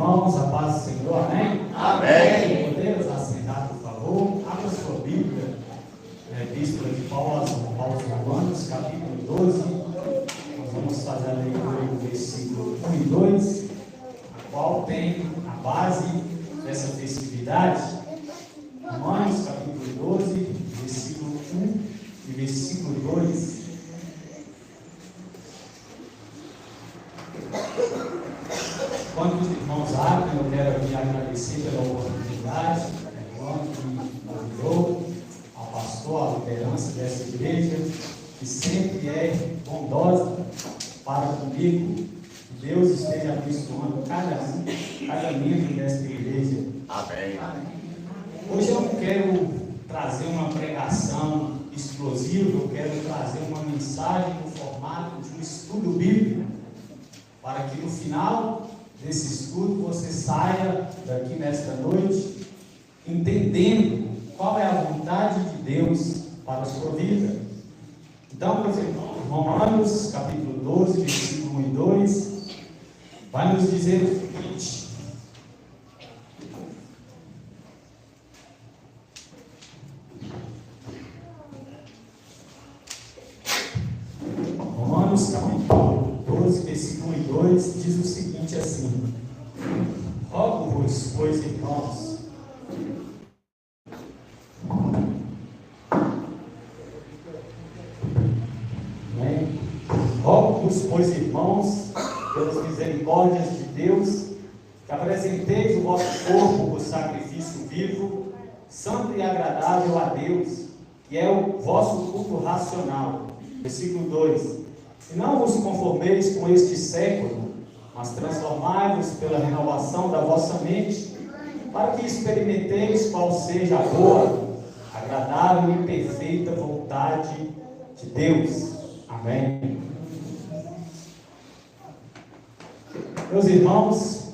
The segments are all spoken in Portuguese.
irmãos, a paz do Senhor, amém? Amém. Podemos assentar, por favor? Abra sua Bíblia, Epístola de Paulo aos Romanos, capítulo 12. Nós vamos fazer a leitura do versículo 1 e 2, a qual tem a base dessa festividade. Romanos, capítulo 12, versículo 1 e versículo 2. Quando os irmãos abrem, eu quero aqui agradecer pela oportunidade, que me convidou, ao pastor, à liderança dessa igreja, que sempre é bondosa para comigo. Que Deus esteja abençoando cada membro desta igreja. Amém. Hoje eu não quero trazer uma pregação explosiva, eu quero trazer uma mensagem no formato de um estudo bíblico, para que no final desse estudo você saia daqui nesta noite entendendo qual é a vontade de Deus para a sua vida. Então, meus irmãos, Romanos capítulo 12, versículo 1 e 2 vai nos dizer o seguinte: Romanos capítulo 12, versículo 1 e 2 diz o seguinte assim: rogo-vos, pois, irmãos, rogo-vos, pois, irmãos, pelas misericórdias de Deus, que apresenteis o vosso corpo por sacrifício vivo, santo e agradável a Deus, que é o vosso culto racional. Versículo 2: e não vos conformeis com este século, mas transformai-vos pela renovação da vossa mente, para que experimenteis qual seja a boa, agradável e perfeita vontade de Deus. Amém. Meus irmãos,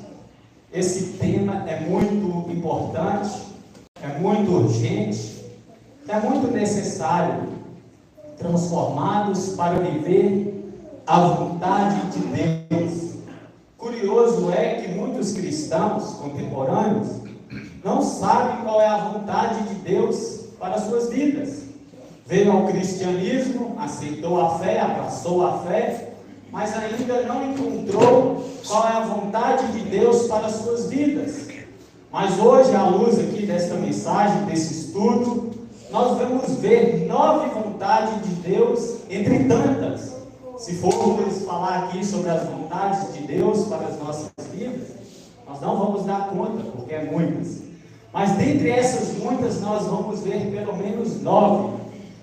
esse tema é muito importante, é muito urgente, é muito necessário. Transformados para viver a vontade de Deus. Curioso é que muitos cristãos contemporâneos não sabem qual é a vontade de Deus para as suas vidas. Veio ao cristianismo, aceitou a fé, abraçou a fé, mas ainda não encontrou qual é a vontade de Deus para as suas vidas. Mas hoje, à luz aqui desta mensagem, desse estudo, nós vamos ver 9 vontades de Deus entre tantas. Se formos falar aqui sobre as vontades de Deus para as nossas vidas, nós não vamos dar conta, porque é muitas. Mas dentre essas muitas, nós vamos ver pelo menos 9.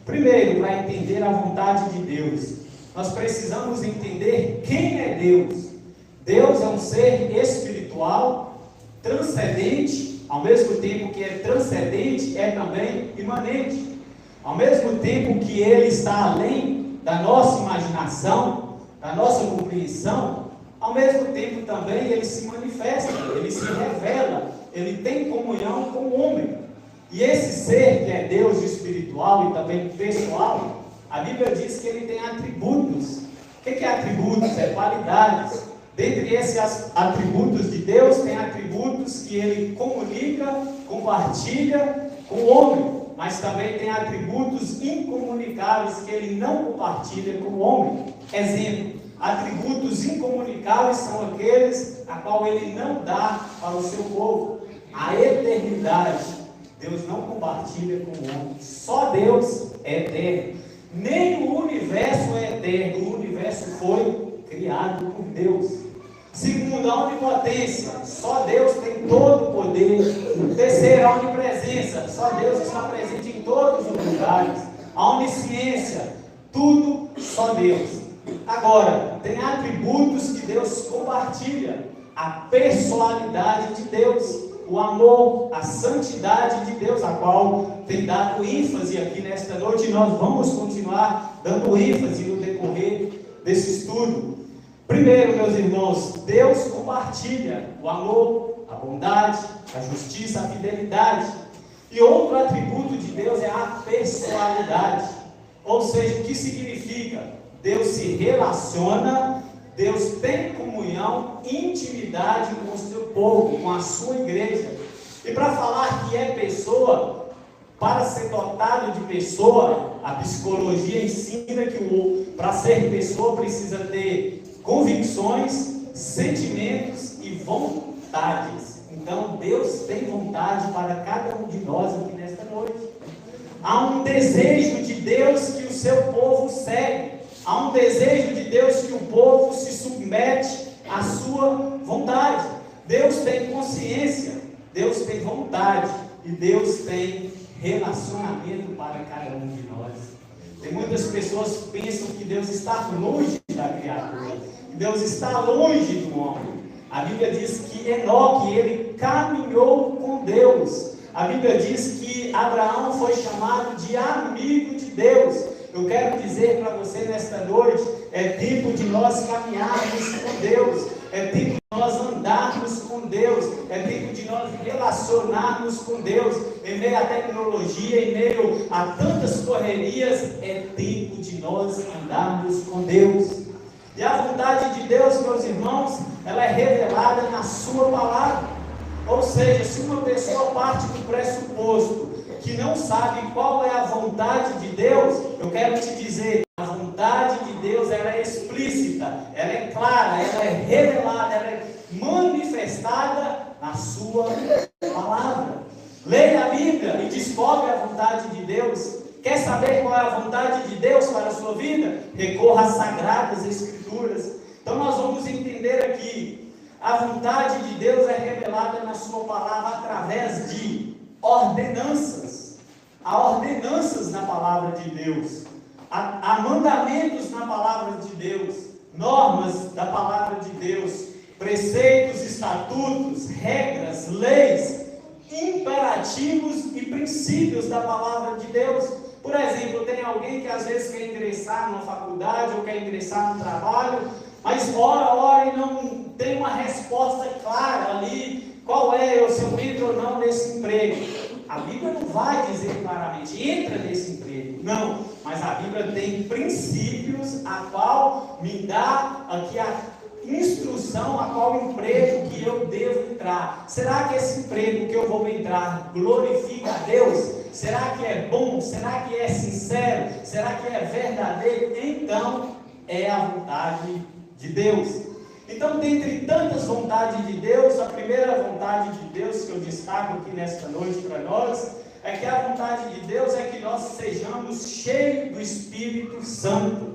Primeiro, para entender a vontade de Deus, nós precisamos entender quem é Deus. Deus é um ser espiritual, transcendente. Ao mesmo tempo que é transcendente, é também imanente. Ao mesmo tempo que Ele está além da nossa imaginação, da nossa compreensão, ao mesmo tempo também Ele se manifesta, Ele se revela, Ele tem comunhão com o homem. E esse ser que é Deus espiritual e também pessoal, a Bíblia diz que Ele tem atributos. O que é atributos? É qualidades. Dentre esses atributos de Deus, tem atributos que Ele comunica, compartilha com o homem, mas também tem atributos incomunicáveis que Ele não compartilha com o homem. Exemplo, atributos incomunicáveis são aqueles a qual Ele não dá para o seu povo. A eternidade, Deus não compartilha com o homem. Só Deus é eterno. Nem o universo é eterno, o universo foi criado por Deus. Segundo, a onipotência, só Deus tem todo o poder. Terceiro, a onipresença, só Deus está presente em todos os lugares. A onisciência, tudo só Deus. Agora, tem atributos que Deus compartilha: a personalidade de Deus, o amor, a santidade de Deus, a qual tem dado ênfase aqui nesta noite, e nós vamos continuar dando ênfase no decorrer desse estudo. Primeiro, meus irmãos, Deus compartilha o amor, a bondade, a justiça, a fidelidade. E outro atributo de Deus é a pessoalidade. Ou seja, o que significa? Deus se relaciona Deus tem comunhão, intimidade com o seu povo, com a sua igreja. E para falar que é pessoa, para ser dotado de pessoa, a psicologia ensina que para ser pessoa precisa ter convicções, sentimentos e vontades. Então Deus tem vontade para cada um de nós aqui nesta noite. Há um desejo de Deus que o seu povo segue. Há um desejo de Deus que o povo se submete à sua vontade. Deus tem consciência, Deus tem vontade e Deus tem relacionamento para cada um de nós. Tem muitas pessoas que pensam que Deus está longe da criatura, que Deus está longe do homem. A Bíblia diz que Enoque, ele caminhou com Deus. A Bíblia diz que Abraão foi chamado de amigo de Deus. Eu quero dizer para você nesta noite, é tempo de nós caminharmos com Deus, é tempo de nós andarmos com Deus, é tempo de nós relacionarmos com Deus, em meio à tecnologia, em meio a tantas correrias, é tempo de nós andarmos com Deus. E a vontade de Deus, meus irmãos, ela é revelada na sua palavra. Ou seja, se uma pessoa parte do pressuposto que não sabe qual é a vontade de Deus, eu quero te dizer, a vontade de Deus, ela é explícita, ela é clara, ela é revelada, ela é manifestada na sua palavra. Leia a Bíblia e descobre a vontade de Deus. Quer saber qual é a vontade de Deus para a sua vida? Recorra às Sagradas Escrituras. Então nós vamos entender aqui, a vontade de Deus é revelada na sua palavra através de ordenanças. Há ordenanças na palavra de Deus. Há mandamentos na palavra de Deus. Normas da palavra de Deus. Preceitos, estatutos, regras, leis, imperativos e princípios da palavra de Deus. Por exemplo, tem alguém que às vezes quer ingressar numa faculdade ou quer ingressar no trabalho, mas ora e não tem uma resposta clara ali, qual é, se eu entro ou não nesse emprego. A Bíblia não vai dizer claramente, entra nesse emprego, não, mas a Bíblia tem princípios a qual me dá aqui a instrução a qual emprego que eu devo entrar. Será que esse emprego que eu vou entrar glorifica a Deus? Será que é bom? Será que é sincero? Será que é verdadeiro? Então, é a vontade de Deus. Então, dentre tantas vontades de Deus, a primeira vontade de Deus que eu destaco aqui nesta noite para nós, é que a vontade de Deus é que nós sejamos cheios do Espírito Santo.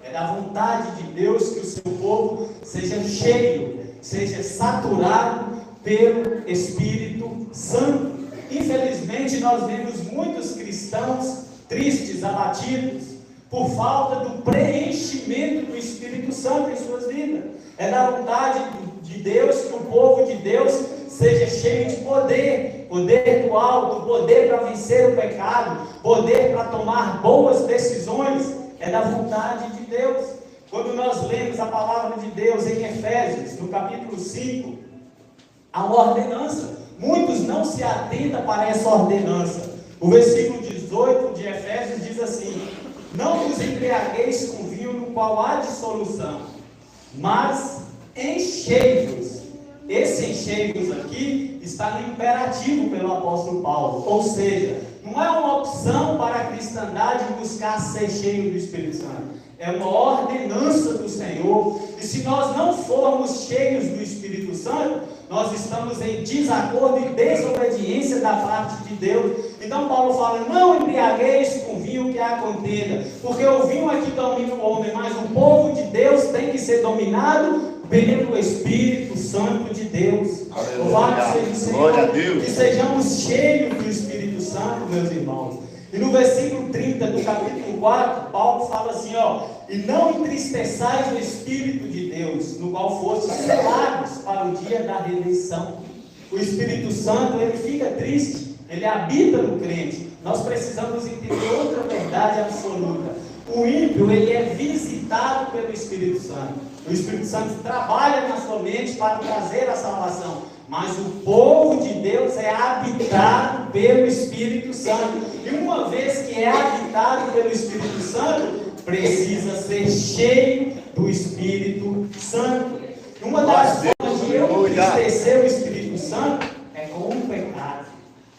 É da vontade de Deus que o seu povo seja cheio, seja saturado pelo Espírito Santo. Infelizmente, nós vemos muitos cristãos tristes, abatidos, por falta do preenchimento do Espírito Santo em suas vidas. É da vontade de Deus que o povo de Deus seja cheio de poder, poder do alto, poder para vencer o pecado, poder para tomar boas decisões. É da vontade de Deus. Quando nós lemos a palavra de Deus em Efésios, no capítulo 5, há uma ordenança. Muitos não se atentam para essa ordenança. O versículo 18 de Efésios diz assim: não vos embriagueis com vinho no qual há dissolução, mas enchei-vos. Esse enchei-vos aqui está no imperativo pelo apóstolo Paulo, ou seja, não é uma opção para a cristandade buscar ser cheio do Espírito Santo, é uma ordenança do Senhor. E se nós não formos cheios do Espírito Santo, nós estamos em desacordo e desobediência da parte de Deus. Então Paulo fala: não embriagueis com vinho que há contenda, porque o vinho é que domina o homem, mas o povo de Deus tem que ser dominado pelo Espírito Santo de Deus. Louvado seja o Senhor, que sejamos cheios do Espírito Santo, meus irmãos. E no versículo 30 do capítulo 4, Paulo fala assim, e não entristeçais o Espírito de Deus, no qual fostes selados para o dia da redenção. O Espírito Santo, ele fica triste, ele habita no crente. Nós precisamos entender outra verdade absoluta. O ímpio, ele é visitado pelo Espírito Santo. O Espírito Santo trabalha na sua mente para trazer a salvação. Mas o povo de Deus é habitado pelo Espírito Santo. E uma vez que é habitado pelo Espírito Santo, precisa ser cheio do Espírito Santo. Uma das formas de eu entristecer o Espírito Santo é com o pecado.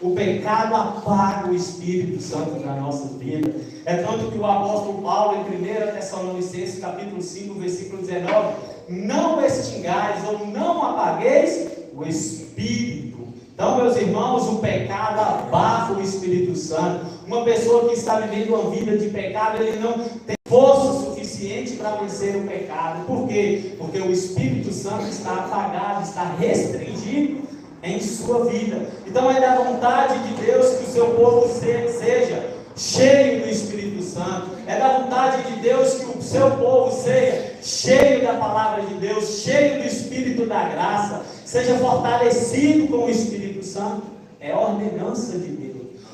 O pecado apaga o Espírito Santo na nossa vida. É tanto que o apóstolo Paulo, em 1 Tessalonicenses, capítulo 5, versículo 19, não extingais ou não apagueis o Espírito. Então, meus irmãos, o pecado abafa o Espírito Santo. Uma pessoa que está vivendo uma vida de pecado, ele não tem força suficiente para vencer o pecado. Por quê? Porque o Espírito Santo está apagado, está restringido em sua vida. Então é da vontade de Deus que o seu povo seja cheio do Espírito Santo. É da vontade de Deus que o seu povo seja cheio da palavra de Deus, cheio do Espírito da graça, seja fortalecido com o Espírito Santo. É ordenança de Deus.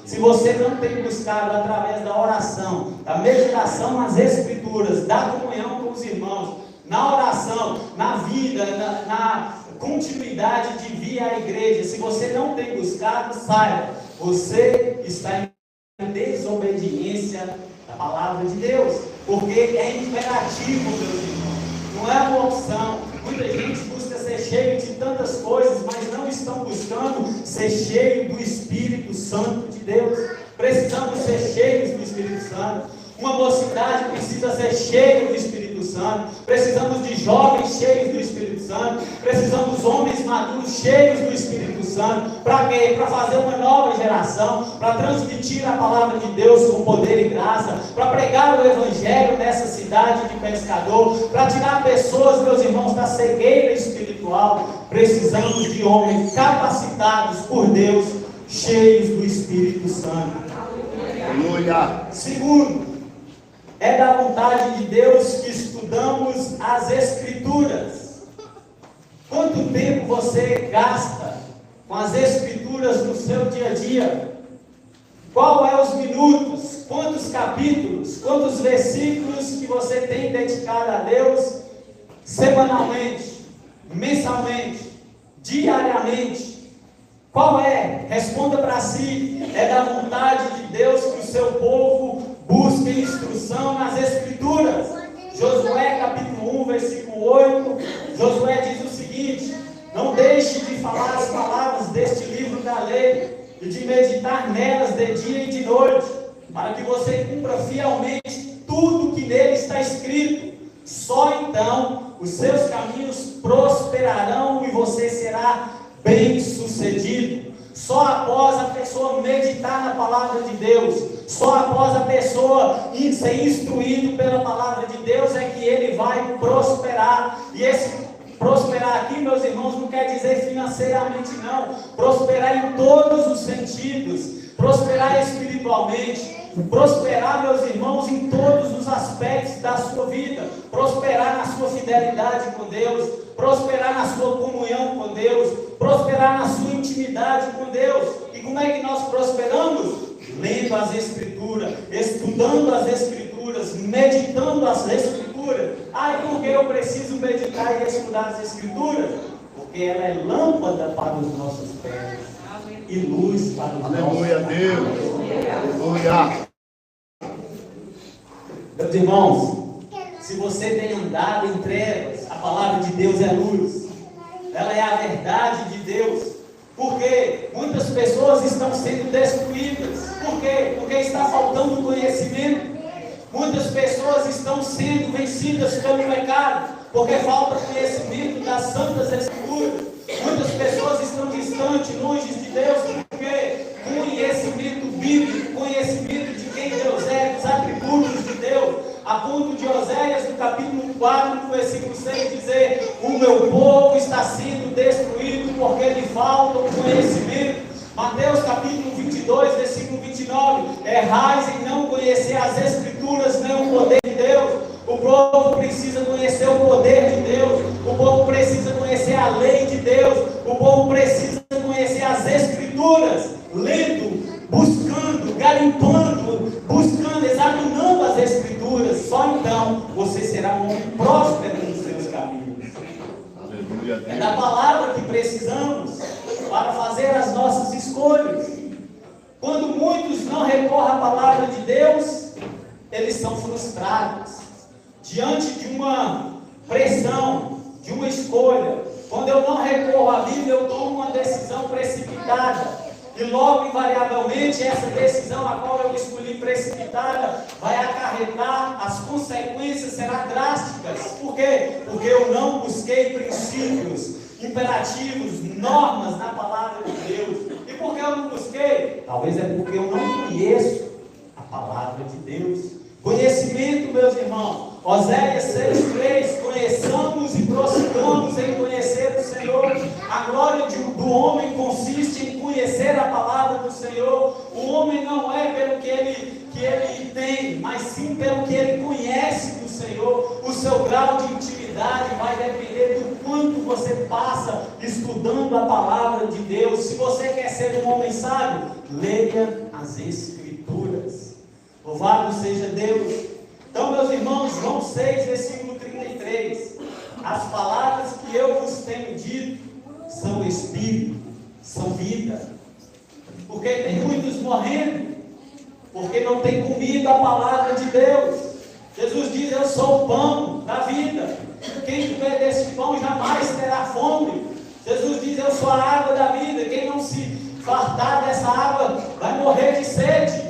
Se você não tem buscado através da oração, da meditação nas Escrituras, da comunhão com os irmãos, na oração, na vida, na continuidade de vir à igreja, se você não tem buscado, saiba, você está em desobediência da palavra de Deus, porque é imperativo, meus irmãos, não é uma opção. Muita gente busca ser cheio de tantas coisas, mas não estão buscando ser cheio do Espírito Santo de Deus. Precisamos ser cheios do Espírito Santo. Uma mocidade precisa ser cheia do Espírito Santo. Precisamos de jovens cheios do Espírito Santo. Precisamos de homens maduros cheios do Espírito Santo. Para quê? Para fazer uma nova geração, para transmitir a palavra de Deus com poder e graça, para pregar o Evangelho nessa cidade de pescador, para tirar pessoas, meus irmãos, da cegueira espiritual. Precisamos de homens capacitados por Deus, cheios do Espírito Santo. Aleluia. Segundo, é da vontade de Deus que estudamos as Escrituras. Quanto tempo você gasta com as Escrituras no seu dia a dia? Qual é os minutos, quantos capítulos, quantos versículos que você tem dedicado a Deus semanalmente, mensalmente, diariamente? Qual é? Responda para si. É da vontade de Deus que o seu povo busque instrução nas Escrituras. Josué capítulo 1, versículo 8. Josué diz o seguinte: não deixe de falar as palavras deste livro da lei e de meditar nelas de dia e de noite, para que você cumpra fielmente tudo que nele está escrito. Só então os seus caminhos prosperarão e você será bem-sucedido. Só após a pessoa meditar na palavra de Deus, só após a pessoa ser instruído pela palavra de Deus, é que ele vai prosperar. E esse prosperar aqui, meus irmãos, não quer dizer financeiramente, não. Prosperar em todos os sentidos. Prosperar espiritualmente. Prosperar, meus irmãos, em todos os aspectos da sua vida. Prosperar na sua fidelidade com Deus. Prosperar na sua comunhão com Deus. Prosperar na sua intimidade com Deus. E como é que nós prosperamos? Lendo as Escrituras, estudando as Escrituras, meditando as Escrituras. Ah, e por que eu preciso meditar e estudar as Escrituras? Porque ela é lâmpada para os nossos pés e luz para os nossos pés. Aleluia, Deus. Aleluia. Meus irmãos, se você tem andado em trevas, a palavra de Deus é luz. Ela é a verdade de Deus. Porque muitas pessoas estão sendo destruídas. Por quê? Porque está faltando conhecimento. Muitas pessoas estão sendo vencidas pelo pecado, porque falta conhecimento das santas Escrituras. Muitas pessoas estão distantes, longe de Deus, porque conhecimento bíblico, conhecimento de quem Deus é, dos atributos de Deus. A ponto de Oséias, no capítulo 4, no versículo 6, dizer: o meu povo está sendo destruído porque lhe falta o conhecimento. Mateus capítulo 22, versículo 29, errais em não conhecer as Escrituras nem o poder de Deus. O povo precisa conhecer o poder de Deus, o povo precisa conhecer a lei de Deus, o povo precisa conhecer as Escrituras, lendo, buscando, garimpando, buscando, examinando as Escrituras. Só então você será um homem próspero nos seus caminhos. Aleluia, Deus. É da palavra que precisamos para fazer as nossas escolhas. Quando muitos não recorrem à palavra de Deus, eles são frustrados. Diante de uma pressão, de uma escolha, quando eu não recorro à Bíblia, eu tomo uma decisão precipitada. E logo, invariavelmente, essa decisão a qual eu escolhi precipitada vai acarretar, as consequências serão drásticas. Por quê? Porque eu não busquei princípios, imperativos, normas na palavra de Deus. E por que eu não busquei? Talvez é porque eu não conheço a palavra de Deus. Conhecimento, meus irmãos. Oséias 6,3: conheçamos e prossigamos em conhecer o Senhor. A glória do homem consiste em conhecer a palavra do Senhor. O homem não é pelo que ele tem, mas sim pelo que ele conhece do Senhor. O seu grau de intimidade vai depender do quanto você passa estudando a palavra de Deus. Se você quer ser um homem sábio, leia as Escrituras. Louvado seja Deus. Então, meus irmãos, João 6, versículo 33. As palavras que eu vos tenho dito são espírito, são vida. Porque tem muitos morrendo, porque não tem comido a palavra de Deus. Jesus diz: eu sou o pão da vida. Quem comer desse pão jamais terá fome. Jesus diz: eu sou a água da vida. Quem não se fartar dessa água vai morrer de sede.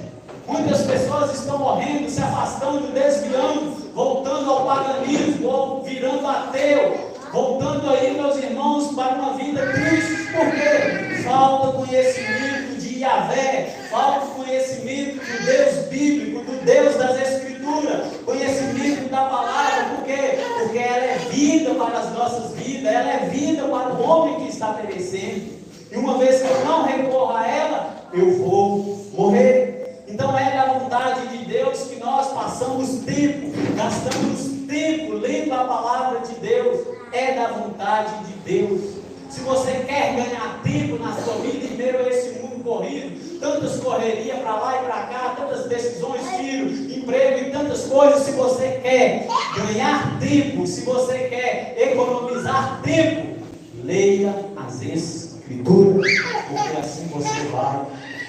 Muitas pessoas estão morrendo, se afastando, desviando, voltando ao paganismo, ou virando ateu, voltando aí, meus irmãos, para uma vida triste. Por quê? Falta conhecimento de Yahvé, falta conhecimento do Deus bíblico, do Deus das Escrituras, conhecimento da palavra. Por quê? Porque ela é vida para as nossas vidas, ela é vida para o homem que está perecendo. E uma vez que eu não recorro a ela, eu vou morrer. Então é da vontade de Deus que nós passamos tempo, gastamos tempo lendo a palavra de Deus. É da vontade de Deus. Se você quer ganhar tempo na sua vida em meio a esse mundo corrido, tantas correrias para lá e para cá, tantas decisões, filho, emprego e tantas coisas, se você quer ganhar tempo, se você quer economizar tempo, leia as Escrituras, porque assim você vai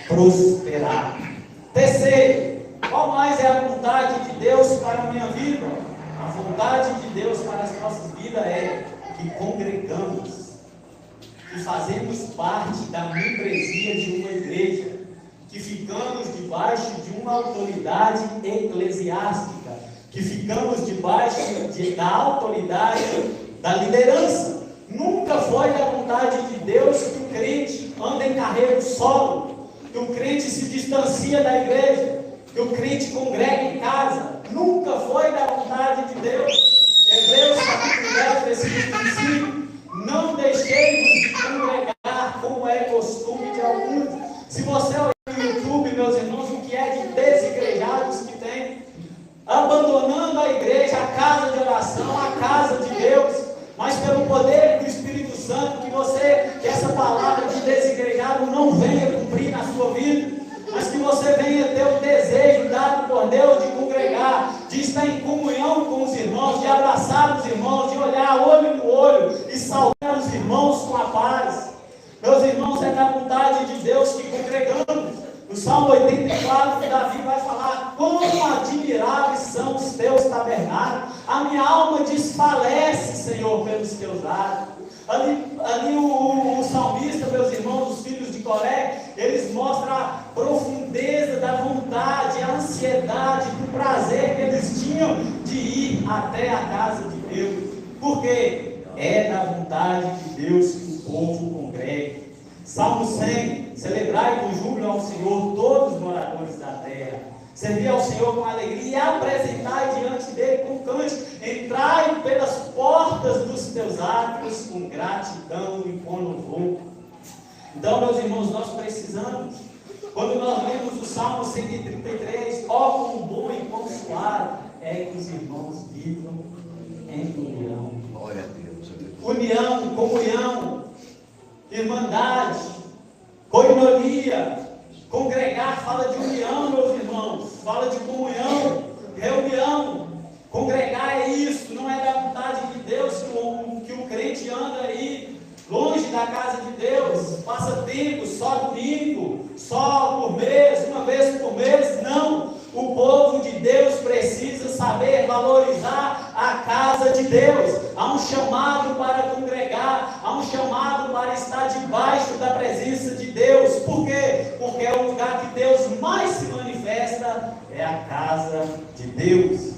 prosperar. Terceiro, qual mais é a vontade de Deus para a minha vida? A vontade de Deus para as nossas vidas é que congregamos, que fazemos parte da membresia de uma igreja, que ficamos debaixo de uma autoridade eclesiástica, que ficamos debaixo da autoridade da liderança. Nunca foi da vontade de Deus que o crente anda em carreiro solo, que o crente se distancia da igreja, que o crente congrega em casa. Nunca foi da vontade de Deus. Hebreus capítulo 10, versículo 25: não deixemos de congregar como é costume de alguns. Se você olhar no YouTube, meus irmãos, o que é de desigrejados que tem, abandonando a igreja, a casa de oração, a casa de Deus, mas pelo poder do Espírito Santo, que essa palavra de desigrejado não venha cumprir na sua vida, mas que você venha ter o desejo dado por Deus de congregar, de estar em comunhão com os irmãos, de abraçar os irmãos, de olhar olho no olho e saudar os irmãos com a paz. Meus irmãos, é da vontade de Deus que congregamos. No Salmo 84, Davi vai falar: como admiráveis são os teus tabernáculos, a minha alma desfalece, Senhor, pelos teus atos. Ali o salmista, meus irmãos, os filhos de Coré, eles mostram a profundeza da vontade, a ansiedade, do prazer que eles tinham de ir até a casa de Deus. Porque é da vontade de Deus que o povo congregue. Salmo 100: celebrai com júbilo ao Senhor todos os moradores da terra. Servir ao Senhor com alegria e apresentai diante dele com cântico. Entrai pelas portas dos teus átrios com gratidão e com louvor. Então, meus irmãos, nós precisamos, quando nós lemos o Salmo 133, ó, como bom e quão suave é que os irmãos vivam em união. Glória a Deus. União, comunhão, irmandade, coinonia. Congregar fala de união, meus irmãos, fala de comunhão, reunião. Congregar é isso, não é da vontade de Deus que o crente anda aí longe da casa de Deus, passa tempo, só domingo, só por mês, uma vez por mês. Não, o povo de Deus valorizar a casa de Deus. Há um chamado para congregar, há um chamado para estar debaixo da presença de Deus. Por quê? Porque é o lugar que Deus mais se manifesta, é a casa de Deus.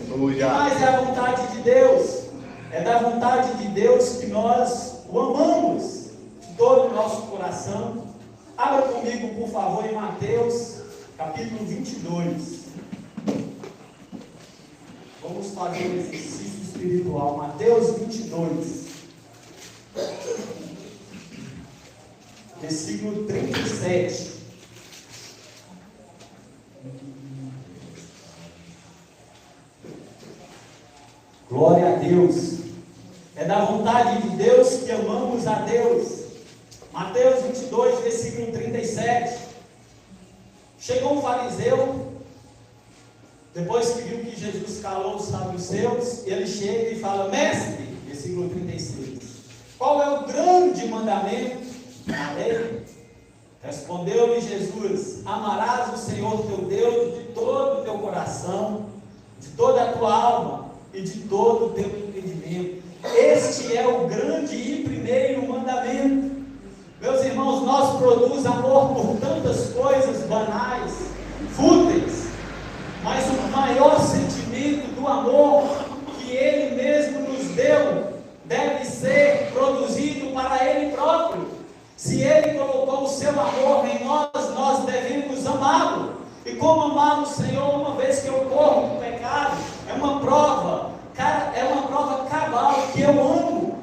O que mais é a vontade de Deus? É da vontade de Deus que nós o amamos de todo o nosso coração. Abra comigo, por favor, em Mateus, capítulo 22. Vamos fazer um exercício espiritual. Mateus 22, versículo 37. Glória a Deus. É da vontade de Deus que amamos a Deus. Mateus 22, versículo 37. Chegou um fariseu, depois que viu que Jesus calou os saduceus, ele chega e fala: mestre, versículo 36, qual é o grande mandamento da lei? Respondeu-lhe Jesus: amarás o Senhor teu Deus de todo o teu coração, de toda a tua alma e de todo o teu entendimento. Este é o grande e primeiro mandamento. Meus irmãos, nós produzimos amor por tantas coisas banais, fúteis, mas o maior sentimento do amor que Ele mesmo nos deu deve ser produzido para Ele próprio. Se Ele colocou o seu amor em nós, nós devemos amá-lo. E como amar o Senhor uma vez que eu corro do pecado? É uma prova, é uma prova cabal que eu amo.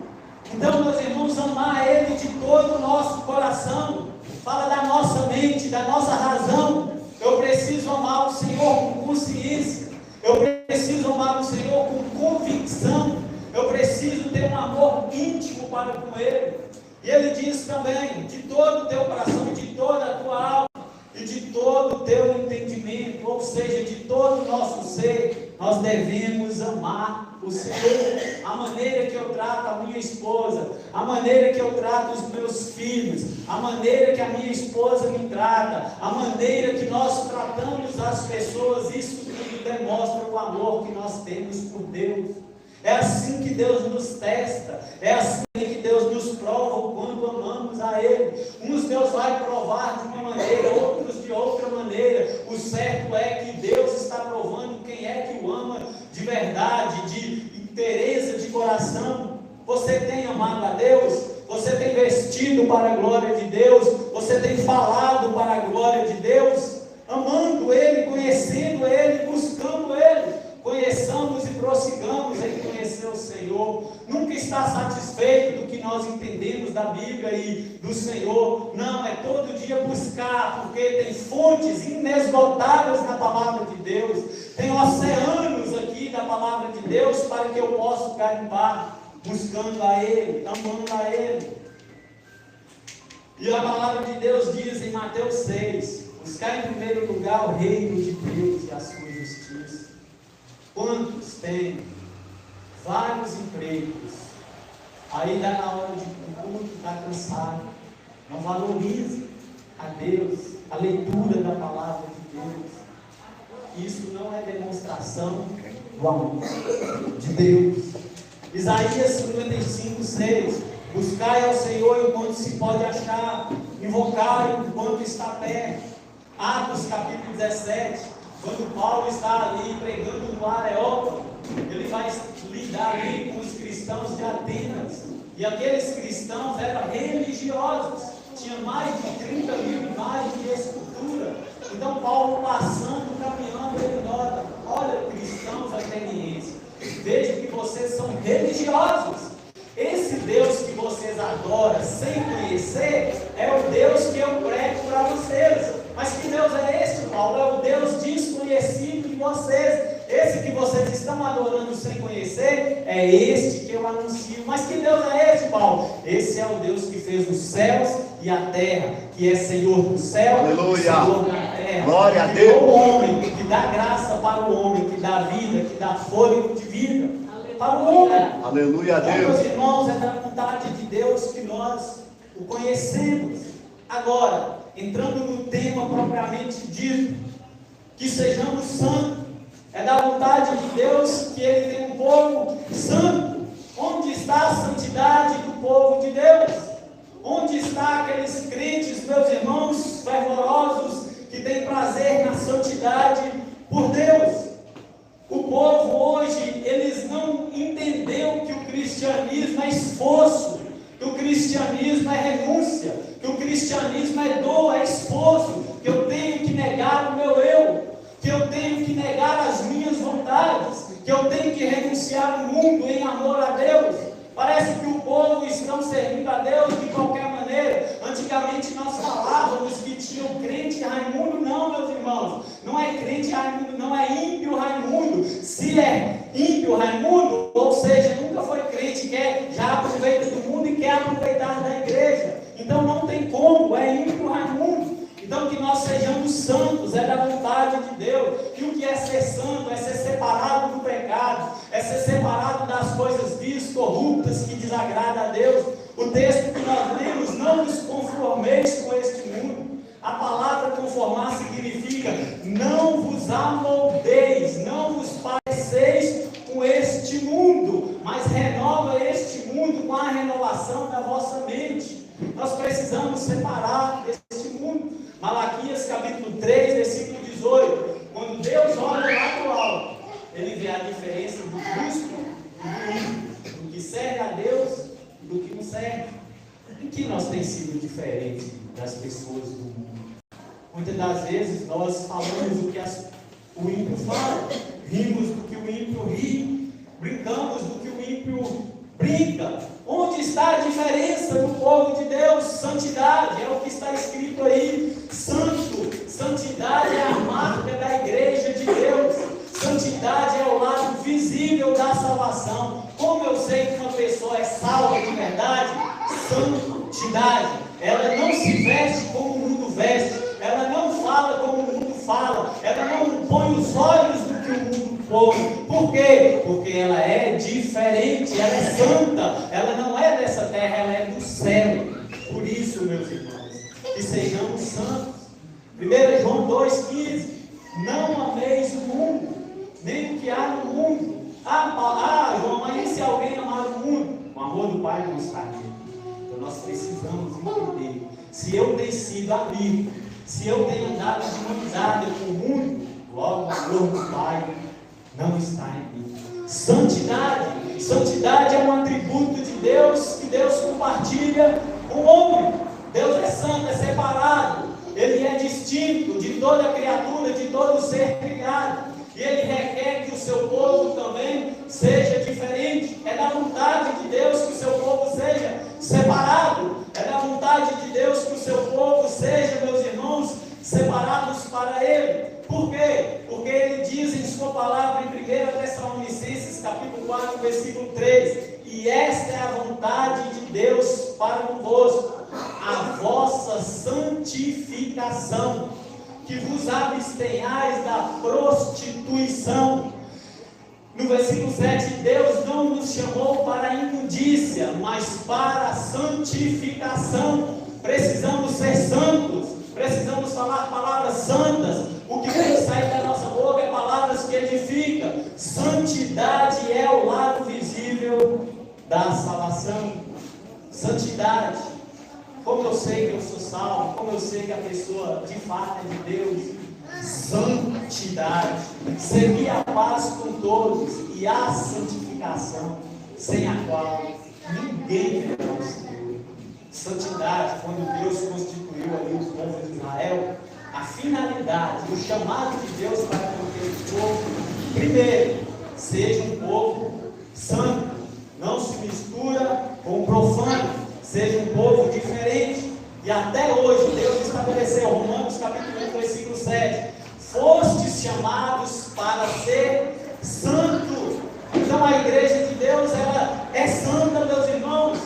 Então, meus irmãos, amar Ele de todo o nosso coração, fala da nossa mente, da nossa razão. Eu preciso amar o Senhor com consciência, eu preciso amar o Senhor com convicção, eu preciso ter um amor íntimo para com Ele. E Ele diz também: de todo o teu coração, de toda a tua alma e de todo o teu entendimento, ou seja, de todo o nosso ser, nós devemos amar o Senhor. A maneira que eu trato a minha esposa, a maneira que eu trato os meus filhos, a maneira que a minha esposa me trata, a maneira que nós tratamos as pessoas, isso tudo demonstra o amor que nós temos por Deus. É assim que Deus nos testa, é assim que Deus nos prova quando amamos a Ele. Uns Deus vai provar de uma maneira, outros de outra maneira. O certo é que Deus está provando quem é que o ama de verdade, de inteireza de coração. Você tem amado a Deus? Você tem vestido para a glória de Deus? Você tem falado para a glória de Deus? Amando Ele, conhecendo Ele, buscando Ele. Conheçamos e prossigamos em conhecer o Senhor. Nunca está satisfeito do que nós entendemos da Bíblia e do Senhor. Não, é todo dia buscar, porque tem fontes inesgotáveis na palavra de Deus. Tem oceanos aqui da palavra de Deus para que eu possa garimpar, buscando a Ele, amando a Ele. E a palavra de Deus diz em Mateus 6: buscar em primeiro lugar o reino de Deus e a sua justiça. Quantos têm vários empregos, aí dá na hora de culto, está cansado, não valoriza a Deus, a leitura da palavra de Deus? Isso não é demonstração do amor de Deus. Isaías 55, 6: buscai ao Senhor enquanto se pode achar, invocai enquanto está perto. Atos capítulo 17, quando Paulo está ali pregando no Areópago, ele vai lidar ali com os cristãos de Atenas. E aqueles cristãos eram religiosos, tinha mais de 30 mil imagens de escultura. Então Paulo passando, caminhando, ele nota: olha, cristãos atenienses, vejo que vocês são religiosos. Esse Deus que vocês adoram sem conhecer é o Deus que eu prego para vocês. Mas que Deus é esse, Paulo? É o Deus desconhecido de vocês. Esse que vocês estão adorando sem conhecer, é este que eu anuncio. Mas que Deus é esse, Paulo? Esse é o Deus que fez os céus e a terra, que é Senhor do céu e Senhor da terra. Glória a que Deus. o homem, que dá graça para o homem, que dá vida, que dá fôlego de vida para o homem. Aleluia a Então, Deus. meus irmãos, é da vontade de Deus que nós o conhecemos. Agora, entrando no tema propriamente dito, que sejamos santos. É da vontade de Deus que Ele tem um povo santo. Onde está a santidade do povo de Deus? Onde está aqueles crentes, meus irmãos, fervorosos, que têm prazer na santidade por Deus? O povo hoje, eles não entenderam que o cristianismo é esforço, que o cristianismo é renúncia, que o cristianismo é dor, é esforço, que eu tenho que negar o meu eu, que eu tenho que negar as minhas vontades, que eu tenho que renunciar ao mundo em amor a Deus. Parece que o povo está servindo a Deus de qualquer maneira. Antigamente nós falávamos que tinha o crente Raimundo. Não, meus irmãos, não é crente Raimundo, não é ímpio Raimundo. Se é ímpio Raimundo, ou seja, nunca foi crente, já aproveita do mundo e quer aproveitar da igreja. Então não tem como, é ímpio Raimundo. Então que nós sejamos santos, é da vontade de Deus. E o que é ser santo? É ser separado do pecado, é ser separado das coisas vis, corruptas, que desagradam a Deus. O texto que nós lemos: não vos conformeis com este mundo. A palavra conformar significa não vos amoldeis, não vos pareceis com este mundo, mas renova este mundo com a renovação da vossa mente. Nós precisamos separar deste mundo. Malaquias capítulo 3, versículo 18. Quando Deus olha lá para o alto, Ele vê a diferença do justo e do ímpio, do que serve a Deus e do que não serve. Em que nós temos sido diferentes das pessoas do mundo? Muitas das vezes nós falamos o que o ímpio fala, rimos do que o ímpio ri, brincamos do que o ímpio brinca. Onde está a diferença do povo de Deus? Santidade, é o que está escrito aí. Santo, santidade é a marca da igreja de Deus. Santidade é o lado visível da salvação. Como eu sei que uma pessoa é salva de verdade? Santidade. Ela não se veste como o mundo veste, ela não fala como o mundo fala, ela não põe os olhos no que o mundo põe. Por quê? Porque ela é diferente, ela é santa, ela não é dessa terra, ela é do céu. Por isso, meus irmãos, que sejamos santos. 1 João 2,15: não ameis o mundo, nem o que há no mundo. João, mas e se alguém amar o mundo? O amor do Pai não está nele. Então nós precisamos entender: se eu tenho sido amigo, se eu tenho andado de amizade com o mundo, logo o amor do Pai não está em mim. Santidade. Santidade é um atributo de Deus que Deus compartilha com o homem. Deus é santo, é separado. Ele é distinto de toda criatura, de todo ser criado. E Ele requer que o seu povo também seja diferente. É da vontade de Deus que o seu povo seja separado. É da vontade de Deus que o seu povo seja, meus irmãos, separados para Ele. Por quê? Porque Ele diz em sua palavra em 1 Tessalonicenses capítulo 4, versículo 3: e esta é a vontade de Deus para convosco, a vossa santificação, que vos abstenhais da prostituição. No versículo 7, Deus não nos chamou para a imundícia, mas para a santificação. Precisamos ser santos, precisamos falar palavras santas. O que tem que sair da nossa boca é palavras que edificam. Santidade é o lado visível da salvação. Santidade. Como eu sei que eu sou salvo, como eu sei que a pessoa de fato é de Deus. Santidade. Seguir a paz com todos e a santificação, sem a qual ninguém verá o Senhor. Santidade, quando Deus constituiu ali o povo de Israel, a finalidade, o chamado de Deus para que aquele povo, primeiro, seja um povo santo, não se mistura com o profano, seja um povo diferente. E até hoje Deus estabeleceu, Romanos capítulo 1, versículo 7, fostes chamados para ser santo. Então a igreja de Deus, ela é santa, meus irmãos.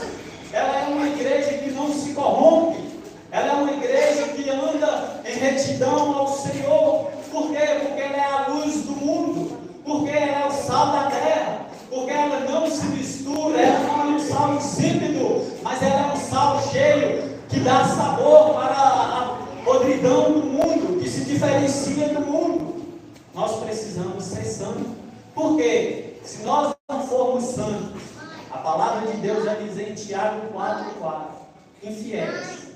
Ela é uma igreja que não se corrompe. Ela é uma igreja que anda em retidão ao Senhor. Por quê? Porque ela é a luz do mundo. Porque ela é o sal da terra. Porque ela não se mistura. Ela não é um sal insípido, mas ela é um sal cheio que dá sabor para a podridão do mundo, que se diferencia do mundo. Nós precisamos ser santos. formos santos, a palavra de Deus já diz em Tiago 4,4: infiéis,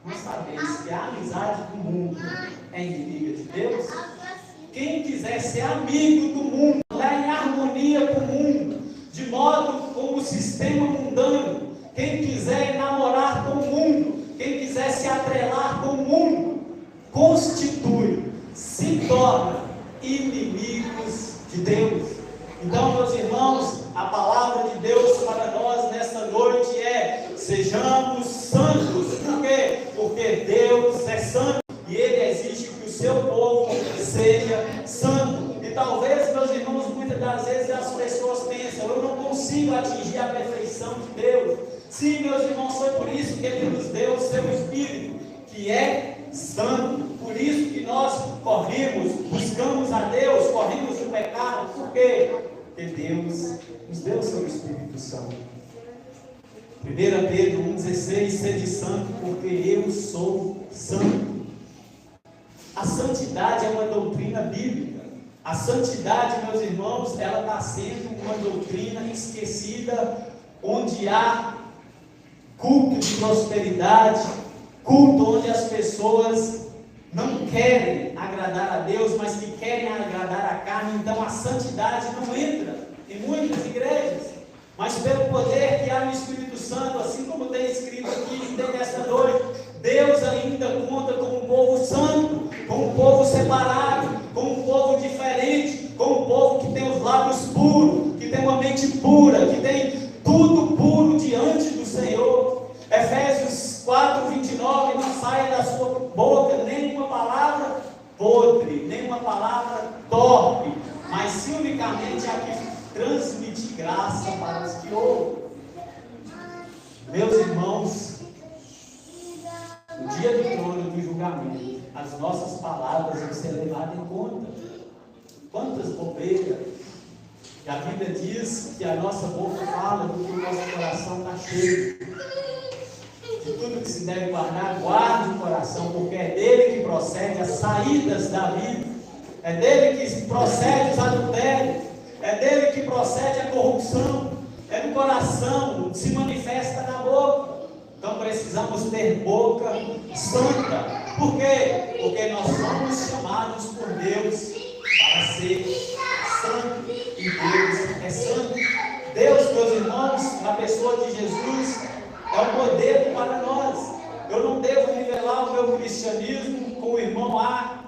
não sabeis que a amizade do mundo é inimiga de Deus? Quem quiser ser amigo do mundo, andar em harmonia com o mundo, de modo como o sistema mundano, quem quiser namorar com o mundo, quem quiser se atrelar com o mundo, se torna inimigos de Deus. Então, meus irmãos, a palavra de Deus para nós nesta noite é: sejamos santos. Por quê? Porque Deus é santo e Ele exige que o seu povo seja santo. E talvez, meus irmãos, muitas das vezes as pessoas pensam: eu não consigo atingir a perfeição de Deus. Sim, meus irmãos, foi por isso que Ele nos deu o seu Espírito, que é santo. Por isso que nós corremos, buscamos a Deus, corremos do pecado. Por quê? Porque Deus nos deu o seu Espírito Santo. 1 Pedro 1,16: sede santo, porque eu sou santo. A santidade é uma doutrina bíblica. A santidade, meus irmãos, ela está sendo uma doutrina esquecida, onde há culto de prosperidade, culto onde as pessoas não querem agradar a Deus, mas que querem agradar a carne. Então a santidade não entra em muitas igrejas, mas pelo poder que há no Espírito Santo, assim como tem escrito aqui, tem nesta noite, Deus ainda conta com um povo santo, com um povo separado, com um povo diferente, com um povo que tem os lábios puros, que tem uma mente pura, que tem tudo puro diante do Senhor. Efésios 4:29: não saia da sua boca nenhuma palavra podre, nenhuma palavra torpe, mas sim unicamente a que transmite graça para os que ouvem. Meus irmãos, no dia do trono do julgamento, as nossas palavras vão ser levadas em conta. Quantas bobeiras! E a Bíblia diz que a nossa boca fala do que o nosso coração está cheio. De tudo que se deve guardar, guarde o coração, porque é dele que procede as saídas da vida, é dele que procede os adultérios, é dele que procede a corrupção, é do coração, se manifesta na boca. Então precisamos ter boca santa. Por quê? Porque nós somos chamados por Deus para ser santo, e Deus é santo. Deus, meus irmãos, na pessoa de Jesus, é um modelo para nós. Eu não devo nivelar o meu cristianismo com o irmão A,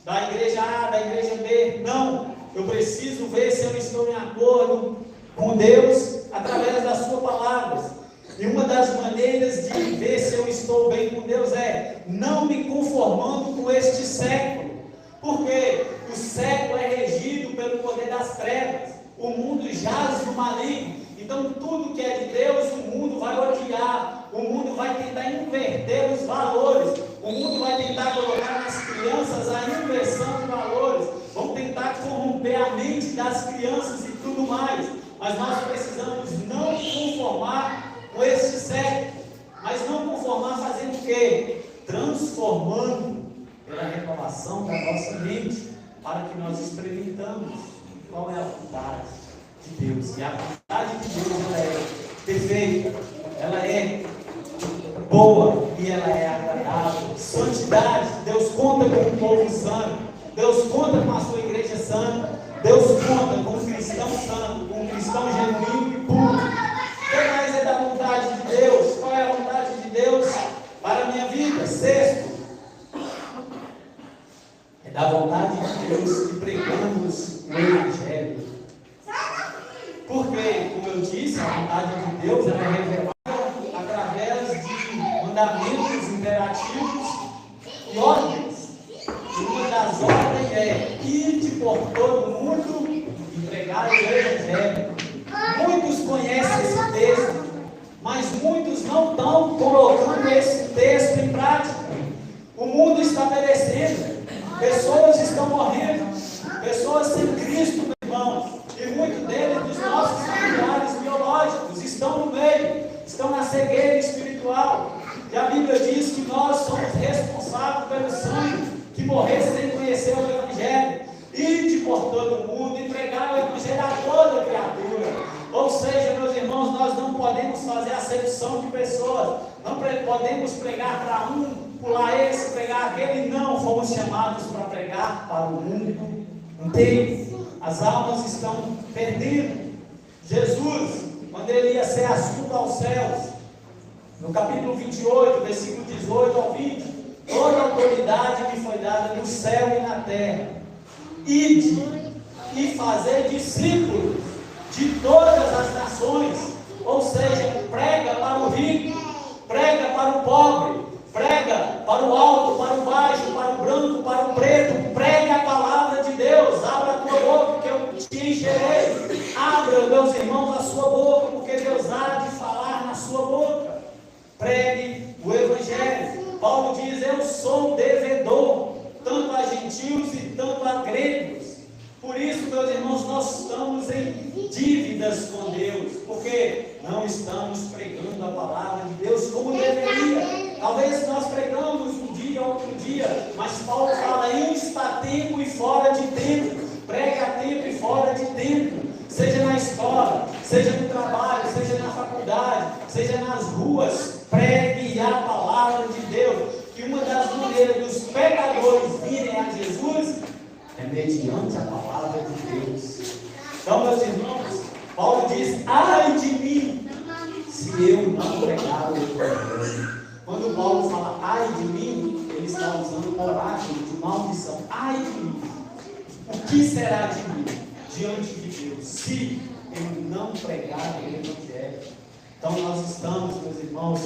da igreja A, da igreja B. Não. Eu preciso ver se eu estou em acordo com Deus através das suas palavras. E uma das maneiras de ver se eu estou bem com Deus é não me conformando com este século. Porque o século é regido pelo poder das trevas. O mundo jaz no maligno. Então tudo que é de Deus, o mundo vai odiar, o mundo vai tentar inverter os valores, o mundo vai tentar colocar nas crianças a inversão de valores, vão tentar corromper a mente das crianças e tudo mais. Mas nós precisamos não conformar com este século, mas não conformar fazendo o quê? Transformando pela renovação da nossa mente, para que nós experimentamos qual é a vontade de Deus. E a vontade de Deus, ela é perfeita, ela é boa e ela é agradável. Santidade, Deus conta com um povo santo, Deus conta com a sua igreja santa, Deus conta com um cristão santo, com um cristão genuíno e puro. O que mais é da vontade de Deus? Qual é a vontade de Deus para a minha vida? Sexto, é da vontade de Deus que pregamos o Evangelho. Porque, como eu disse, a vontade de Deus ela é revelada através de mandamentos imperativos e ordens. E uma das ordens é: ide por todo mundo e pregai o Evangelho. Muitos conhecem esse texto, mas muitos não estão colocando esse texto em prática. O mundo está perecendo, pessoas estão morrendo, pessoas sem Cristo, meus irmãos, e muitos deles, dos nossos familiares biológicos, estão no meio, estão na cegueira espiritual. E a Bíblia diz que nós somos responsáveis pelo sangue que morrer sem conhecer o Evangelho. Ide por todo mundo e pregar o Evangelho a toda criatura. seja, meus irmãos, nós não podemos fazer acepção de pessoas, não podemos pregar para um, pular esse, pregar aquele, não, fomos chamados para pregar para o mundo inteiro. As almas estão perdendo. Jesus, quando ele ia ser assunto aos céus, no capítulo 28, versículo 18 ao 20, toda autoridade me foi dada no céu e na terra. Ide e fazer discípulos de todas as nações, ou seja, prega para o rico, prega para o pobre, prega para o alto, para o baixo, para o branco, para o preto, prega a palavra de Deus. Abra a tua boca que eu te encherei. Abra, meus irmãos, a sua boca, porque Deus há de falar na sua boca. Pregue o Evangelho. Paulo diz: eu sou devedor, tanto a gentios e tanto a gregos. Por isso, meus irmãos, nós estamos em dívidas com Deus, porque não estamos pregando a palavra de Deus como deveria. Talvez nós pregamos um dia, outro dia, mas Paulo fala: está tempo e fora de tempo. Pregue a tempo e fora de tempo. Seja na escola, seja no trabalho, seja na faculdade, seja nas ruas, pregue a palavra de Deus. Que uma das maneiras dos pecadores virem a Jesus é mediante a palavra de Deus. Então, meus irmãos, Paulo diz: ai de mim, se eu não pregar o Evangelho. Quando Paulo fala ai de mim, ele está usando um oráculo de maldição. Ai de mim, o que será de mim diante de Deus, se eu não pregar o Evangelho? Então nós estamos, meus irmãos,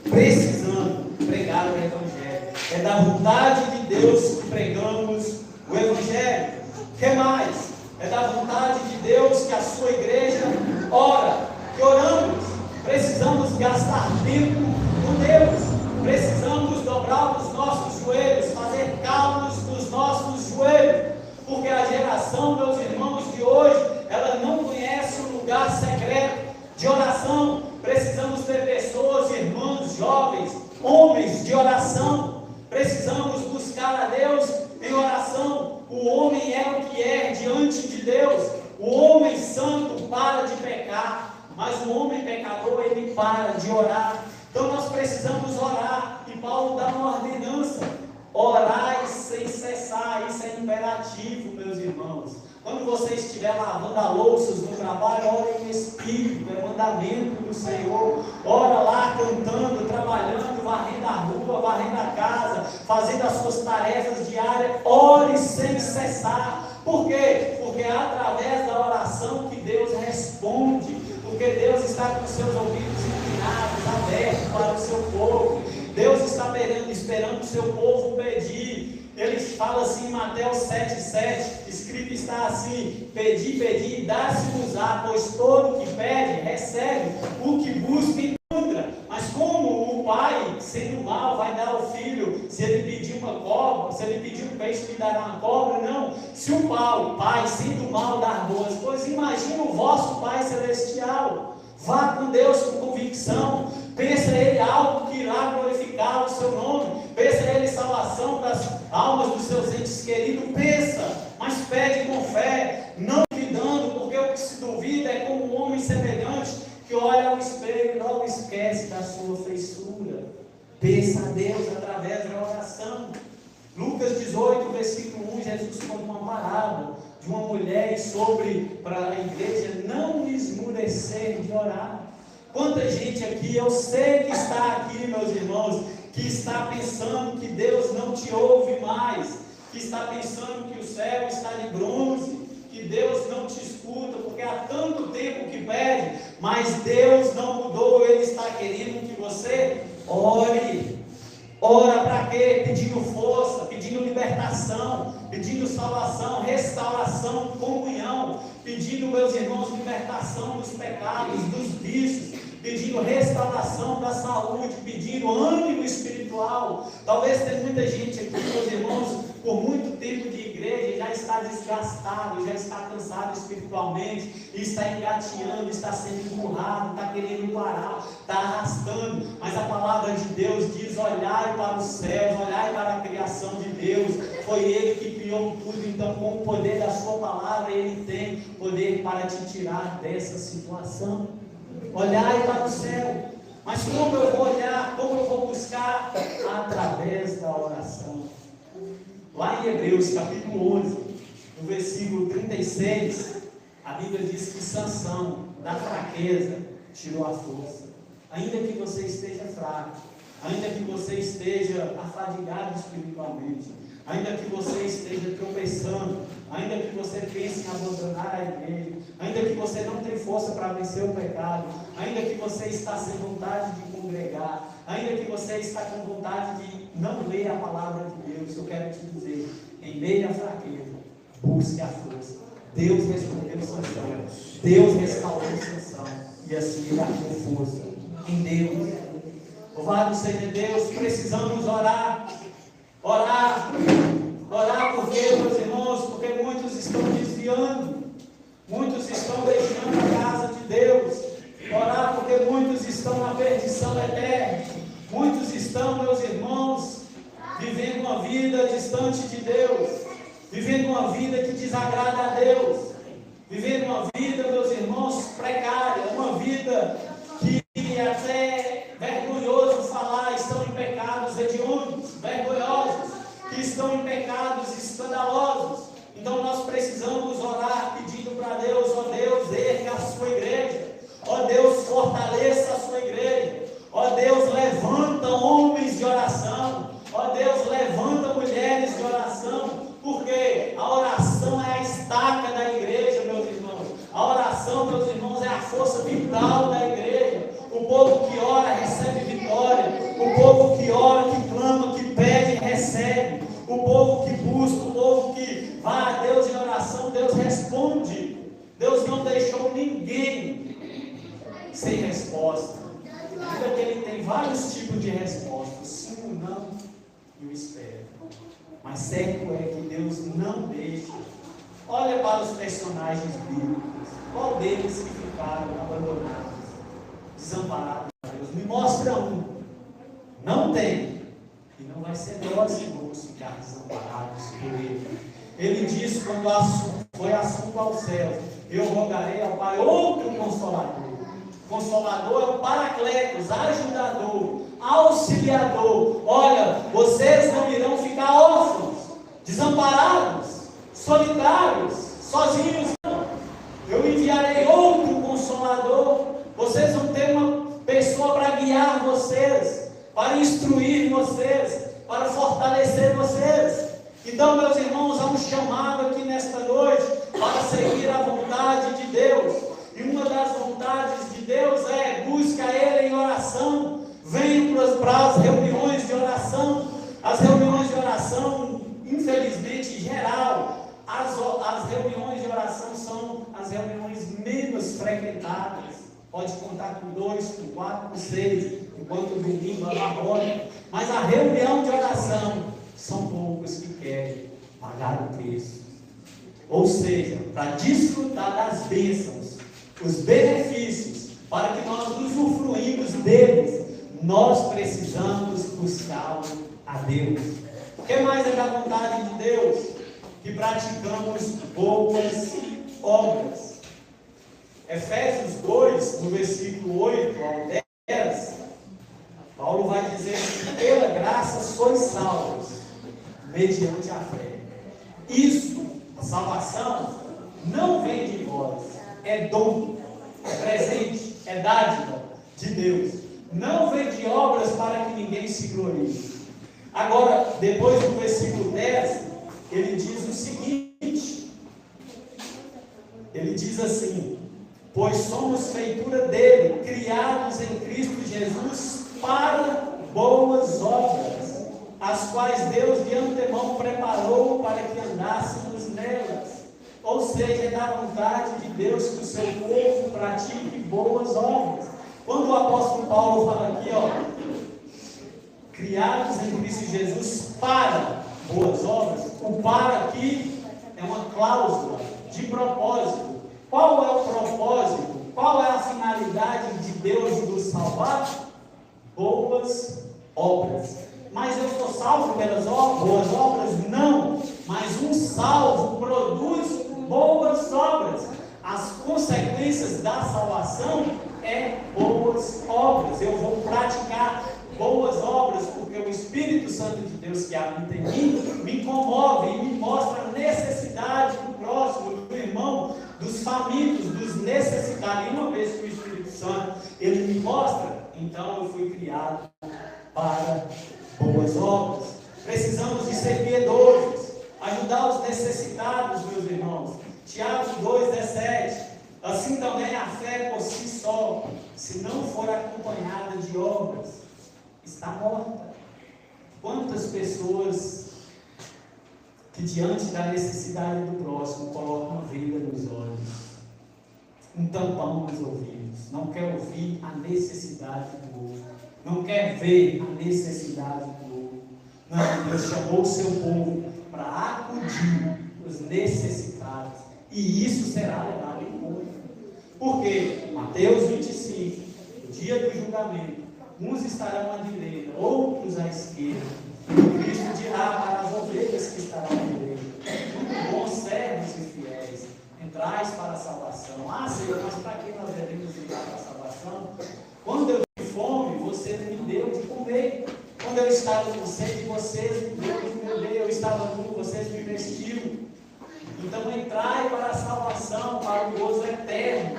precisando pregar o Evangelho. É da vontade de Deus que pregamos o Evangelho. O que mais? É da vontade de Deus que a sua igreja ora, que oramos. Precisamos gastar tempo com Deus. Precisamos dobrar os nossos joelhos, fazer calos nos nossos joelhos. Porque a geração, meus irmãos, de hoje, ela não conhece o lugar secreto de oração. Precisamos ter pessoas, irmãos, jovens, homens de oração. Precisamos buscar a Deus em oração. O homem é o que é diante de Deus. O homem santo para de pecar, mas o homem pecador, ele para de orar. Então nós precisamos orar. E Paulo dá uma ordenança: orai sem cessar. Isso é imperativo, meus irmãos. Quando você estiver lavando a louça no trabalho, ore em espírito, é mandamento do Senhor. Ora lá cantando, trabalhando, varrendo a rua, varrendo a casa, fazendo as suas tarefas diárias. Ore sem cessar. Por quê? Porque é através da oração que Deus responde. Porque Deus está com seus ouvidos inclinados, abertos para o seu povo. Deus está esperando o seu povo pedir. Ele fala assim em Mateus 7,7, escrito está assim: pedi, pedi, dá-se-vos-á, pois todo o que pede, recebe, o que busca, encontra. Mas como o pai, sendo mau, vai dar ao filho, se ele pedir uma cobra, se ele pedir um peixe, lhe dará uma cobra? Não. Se o pai, sendo mau, dar boas coisas, imagina o vosso Pai Celestial. Vá com Deus com convicção. Pensa Ele algo que irá glorificar o seu nome. Pensa Ele salvação das almas dos seus entes queridos. Pensa, mas pede com fé, não duvidando, porque o que se duvida é como um homem semelhante que olha ao espelho e logo esquece da sua feiçura. Pensa a Deus através da oração. Lucas 18, versículo 1, Jesus conta uma parábola de uma mulher sobre para a igreja não esmurecer de orar. Quanta gente aqui, eu sei que está aqui, meus irmãos, que está pensando que Deus não te ouve mais, que está pensando que o céu está de bronze, que Deus não te escuta, porque há tanto tempo que pede, mas Deus não mudou. Ele está querendo que você ore. Ora para quê? Pedindo força, pedindo libertação, pedindo salvação, restauração, comunhão, pedindo, meus irmãos, libertação dos pecados, dos vícios, pedindo restauração da saúde, pedindo ânimo espiritual. Talvez tenha muita gente aqui, meus irmãos, por muito tempo de igreja, já está desgastado, já está cansado espiritualmente, e está engateando, está sendo empurrado, está querendo parar, está arrastando. Mas a palavra de Deus diz: olhai para os céus, olhai para a criação de Deus. Foi Ele que criou criou tudo, então com o poder da sua palavra, Ele tem poder para te tirar dessa situação. Olhai para o céu. Mas como eu vou olhar, como eu vou buscar? Através da oração. Lá em Hebreus capítulo 11, no versículo 36, a Bíblia diz que Sansão, da fraqueza, tirou a força. Ainda que você esteja fraco, ainda que você esteja afadigado espiritualmente, ainda que você esteja tropeçando, ainda que você pense em abandonar a igreja, ainda que você não tem força para vencer o pecado, ainda que você está sem vontade de congregar, ainda que você está com vontade de não ler a palavra de Deus, eu quero te dizer, em meio à fraqueza, busque a força. Deus respondeu Sansão, Deus restaurou Sansão, e assim ele achou força em Deus. Louvado seja Deus. Precisamos orar, porque, meus irmãos, porque muitos estão desviando, muitos estão deixando a casa de Deus. Orar porque muitos estão na perdição eterna, muitos estão, meus irmãos, vivendo uma vida distante de Deus, vivendo uma vida que desagrada a Deus, vivendo uma vida, meus irmãos, precária, uma vida que até vergonhoso falar, estão em pecados hediondos, vergonhosos, que estão em pecados escandalosos. Então nós precisamos orar pedindo para Deus, ó Deus, erga a sua igreja, ó Deus, fortaleça a sua igreja, ó Deus, levanta homens de oração, ó Deus, levanta mulheres de oração, porque a oração é a estaca da igreja, meus irmãos. A oração, meus irmãos, é a força vital da igreja. O povo que ora recebe vitória. O povo que ora, que clama, que pede, recebe. O povo que busca, o povo que vai a Deus em oração, Deus responde. Deus não deixou ninguém sem resposta. Ainda que Ele tem vários tipos de respostas: sim, o não e o espera. Mas certo é que Deus não deixa. Olha para os personagens bíblicos. Qual deles que ficaram abandonados, desamparados a Deus? Me mostra um. Não tem. E não vai ser nós que vamos ficar desamparados por Ele. Ele disse, quando foi assunto aos céus: eu rogarei ao Pai outro Consolador. Consolador é o Paracletos, ajudador, auxiliador. Olha, vocês não irão ficar órfãos, desamparados, solitários, sozinhos. Não. Eu enviarei outro Consolador. Vocês vão ter uma pessoa para guiar vocês, para instruir vocês, para fortalecer vocês. Então, meus irmãos, há um chamado aqui nesta noite para seguir a vontade de Deus. E uma das vontades de Deus é: busca Ele em oração. Venha para as reuniões de oração. As reuniões de oração, infelizmente, em geral, as reuniões de oração são as reuniões menos frequentadas. Pode contar com 2, com 4, com 6, enquanto o domingo amarrota. Mas a reunião de oração, são poucos que querem pagar o preço. Ou seja, para desfrutar das bênçãos, os benefícios, para que nós usufruímos deles, nós precisamos buscá-lo a Deus. O que mais é da vontade de Deus? Que praticamos boas obras. Efésios 2, no versículo 8 ao 10, Paulo vai dizer que pela graça sois salvos, mediante a fé. Isso, a salvação, não vem de vós, é dom, é presente, é dádiva de Deus. Não vem de obras para que ninguém se glorie. Agora, depois do versículo 10, ele diz o seguinte: ele diz assim: pois somos feitura dele, criados em Cristo Jesus para boas obras, as quais Deus de antemão preparou para que andássemos nelas. Ou seja, é da vontade de Deus que o seu povo pratique boas obras. Quando o apóstolo Paulo fala aqui, criados em Cristo Jesus para boas obras, o para aqui é uma cláusula de propósito. Qual é o propósito? Qual é a finalidade de Deus nos salvar? Boas obras. Mas eu sou salvo pelas boas obras? Não. Mas um salvo produz boas obras. As consequências da salvação é boas obras. Eu vou praticar boas obras porque o Espírito Santo de Deus que habita em mim me comove e me mostra a necessidade do próximo, do irmão, dos famintos, dos necessitados. E uma vez que o Espírito Santo ele me mostra, então eu fui criado para boas obras. Precisamos de ser piedosos, ajudar os necessitados, meus irmãos. Tiago 2,17. Assim também a fé por si só, se não for acompanhada de obras, está morta. Quantas pessoas que diante da necessidade do próximo colocam a vida nos olhos, um tampão nos ouvidos, não quer ouvir a necessidade do outro, não quer ver a necessidade do outro. Não, Deus chamou o seu povo para acudir os necessitados, e isso será levado em conta. Porque Mateus 25, no dia do julgamento, uns estarão à direita, outros à esquerda. E Cristo dirá para as ovelhas que estarão à direita: muito bons servos e fiéis, entrais para a salvação. Ah, Senhor, mas para que nós devemos entrar para a salvação? Quando eu tive fome, você me deu de comer. Quando eu estava com sede, vocês me deu de beber. Eu estava nu, vocês me vestiram. Então entrai para a salvação, para o gozo eterno.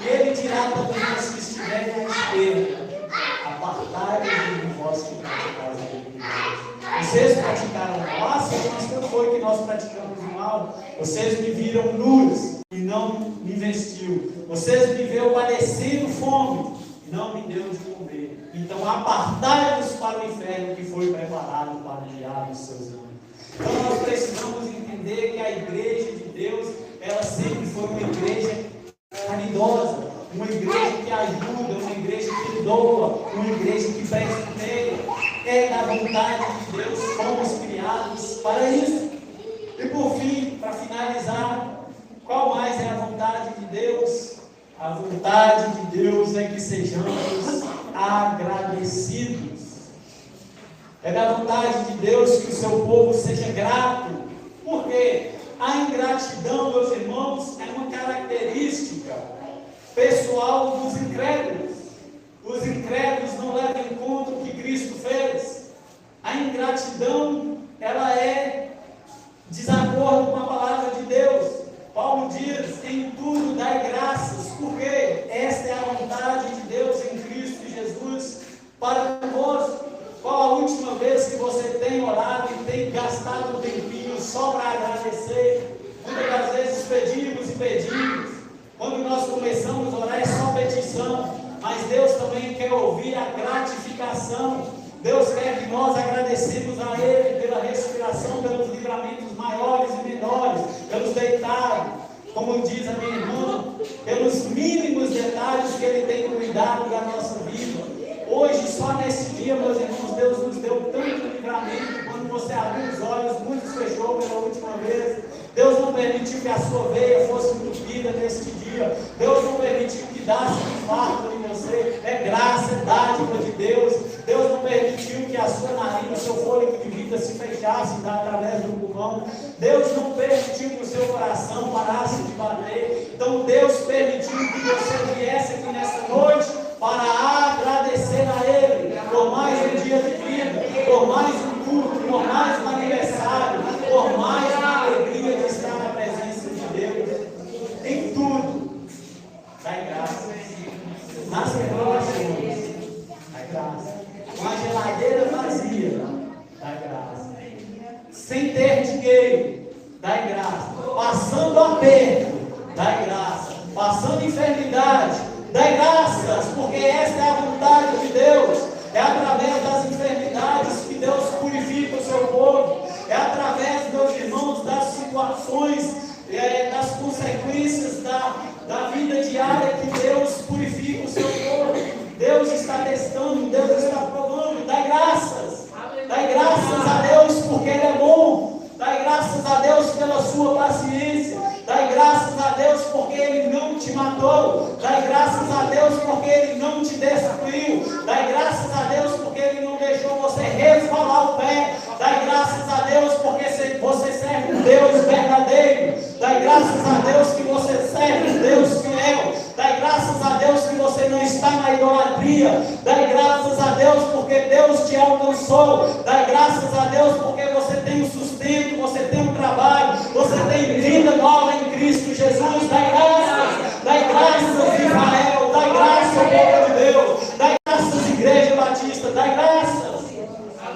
E ele dirá também aos que estiverem à esquerda: apartai-vos de vós que praticais a iniquidade. Vocês praticaram o mal, mas não foi que nós praticamos o mal. Vocês me viram nus e não me vestiu. Vocês me viram padecendo fome e não me deu de comer. Então apartai-vos para o inferno que foi preparado para o diabo e seus anjos. Então nós precisamos entender que a igreja de Deus, ela sempre foi uma igreja caridosa, uma igreja que ajuda, uma igreja que doa, uma igreja que presenteia. É da vontade de Deus, fomos criados para isso. E por fim, para finalizar, qual mais é a vontade de Deus? A vontade de Deus é que sejamos agradecidos. É da vontade de Deus que o seu povo seja grato. Porque a ingratidão, meus irmãos, é uma característica pessoal dos incrédulos. Os incrédulos não levam em conta o que Cristo fez. A ingratidão, ela é desacordo com a palavra de Deus. Paulo diz: em tudo dai graças, porque esta é a vontade de Deus em Cristo Jesus para convosco. Qual a última vez que você tem orado e tem gastado um tempinho só para agradecer? Muitas das vezes pedimos e pedimos. Quando nós começamos a orar é só petição, mas Deus também quer ouvir a gratificação. Deus quer que nós agradecemos a Ele pela respiração, pelos livramentos maiores e menores, pelos deitados, como diz a minha irmã, pelos mínimos detalhes que Ele tem cuidado da nossa vida. Hoje, só nesse dia, meus irmãos, Deus nos deu tanto livramento. Quando você abriu os olhos, muitos fechou pela última vez. Deus não permitiu que a sua veia fosse entupida neste dia. Deus não permitiu que dasse um infarto em você. É graça, é dádiva de Deus. Deus não permitiu que a sua narina, o seu fôlego de vida se fechasse através do pulmão. Deus não permitiu que o seu coração parasse de bater. Então Deus permitiu que você viesse aqui nessa noite para agradecer a Ele por mais um dia de vida, por mais um culto, por mais um aniversário, por mais uma alegria de estar na presença de Deus. Em tudo, dai graça. Nas provações, dai graça. Com a geladeira vazia, dai graça. Sem ter dinheiro, dai graça. Passando aperto, dai graça. Passando enfermidade, dai graças, porque esta é a vontade de Deus. É através das enfermidades que Deus purifica o seu povo. É através, meus irmãos, das situações, das consequências da vida diária que Deus purifica o seu povo. Deus está testando, Deus está provando. Dai graças. Dai graças a Deus porque Ele é bom. Dai graças a Deus pela sua paciência. Dai graças a Deus porque Ele não te matou. Dai graças a Deus porque Ele não te destruiu. Dai graças a Deus porque Ele não deixou você resvalar o pé. Dai graças a Deus porque você serve graças a Deus que você serve um Deus fiel. Dai graças a Deus que você não está na idolatria. Dai graças a Deus porque Deus te alcançou. Dai graças a Deus porque você tem um sustento, você tem um trabalho, você tem vida nova em Cristo Jesus. Dai graças Israel, dai graças povo de Deus, dai graças Igreja Batista, dai graças.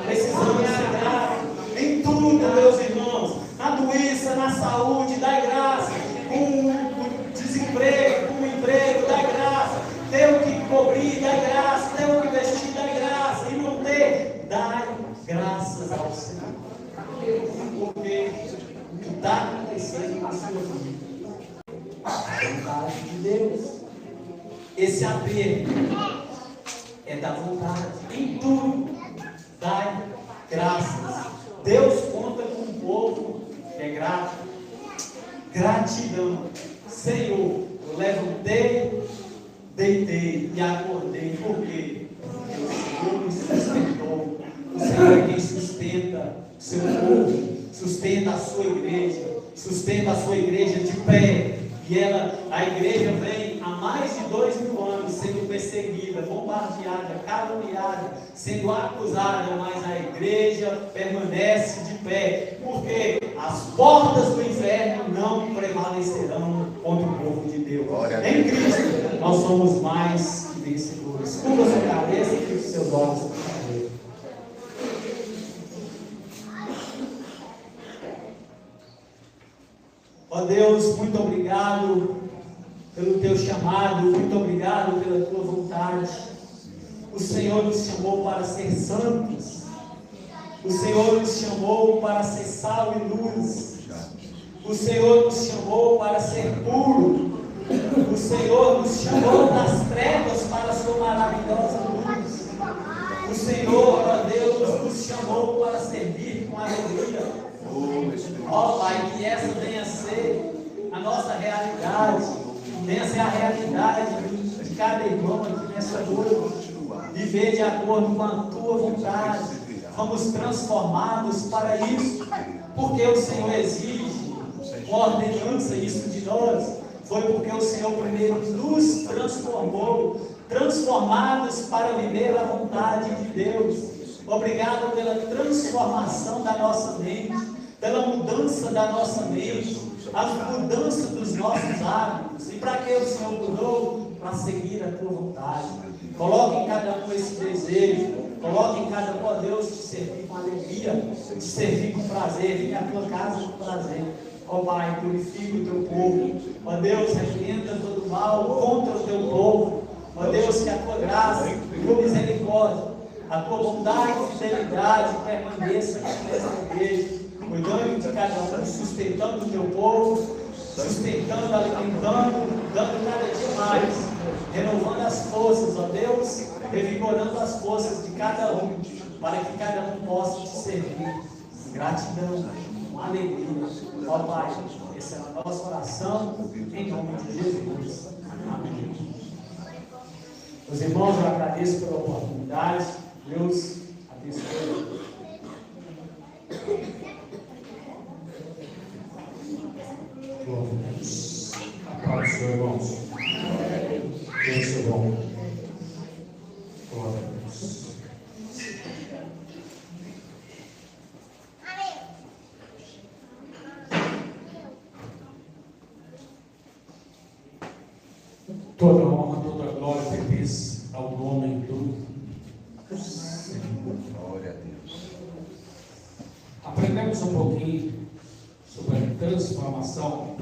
Precisamos ser gratos em tudo, meus irmãos, na doença, na saúde, dai graça, com o desemprego, com o emprego, dai graça, ter o que cobrir, dai graça, ter o que vestir, dai graça, e não ter, dai graças ao Senhor, porque o que está acontecendo na sua vida é a vontade de Deus. Esse apelo é da vontade. Em tudo, dai graças. Deus conta com um povo que é grato. Gratidão. Senhor, eu levantei, deitei e acordei. Por quê? Porque o Senhor me sustentou. O Senhor é quem sustenta o seu povo, sustenta a sua igreja, sustenta a sua igreja de pé. E a igreja vem há mais de 2000 anos sendo perseguida, bombardeada, caluniada, sendo acusada, mas a igreja permanece de pé, porque as portas do inferno não prevalecerão contra o povo de Deus. Em Cristo nós somos mais que vencedores. Curva sua cabeça e fique os seus olhos para Deus. Ó Deus, muito obrigado pelo teu chamado, muito obrigado pela tua vontade. O Senhor nos chamou para ser santos, o Senhor nos chamou para ser sal e luz, o Senhor nos chamou para ser puro, o Senhor nos chamou das trevas para a sua maravilhosa luz. O Senhor, ó Deus, nos chamou para servir com alegria. Ó Pai, que essa venha a ser a nossa realidade, venha a ser a realidade de cada irmão aqui nessa noite, viver de acordo com a tua vontade. Fomos transformados para isso, porque o Senhor exige, com ordenança isso de nós. Foi porque o Senhor primeiro nos transformou, transformados para viver a vontade de Deus. Obrigado pela transformação da nossa mente, pela mudança da nossa mente, a mudança dos nossos hábitos. E para que o Senhor mudou? Para seguir a tua vontade. Coloque em cada um esse desejo. Coloque em cada um, ó Deus, te servir com alegria, te servir com prazer, vir à tua casa com prazer. Ó Pai, purifica o teu povo. Ó Deus, repreenda todo mal contra o teu povo. Ó Deus, que a tua graça, a tua misericórdia, a tua bondade e fidelidade permaneça aqui nessa igreja, cuidando de cada um, sustentando o teu povo, sustentando, alimentando, dando cada dia mais, renovando as forças, ó Deus, revigorando as forças de cada um, para que cada um possa te servir. Gratidão, com alegria. Ó Pai, essa é a nossa oração, em nome de Jesus. Amém. Meus irmãos, eu agradeço pela oportunidade. Deus abençoe. Glória a Deus. Aplausos, Senhor, irmãos. Deus é bom. Glória a Deus. Toda honra, toda glória pertence ao nome do Senhor. Glória a Deus. Aprendemos um pouquinho sobre a transformação.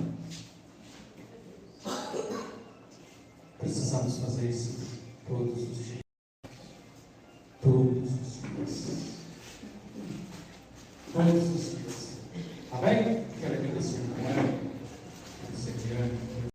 Precisamos fazer isso todos os dias. Todos os dias. Todos os dias. Amém?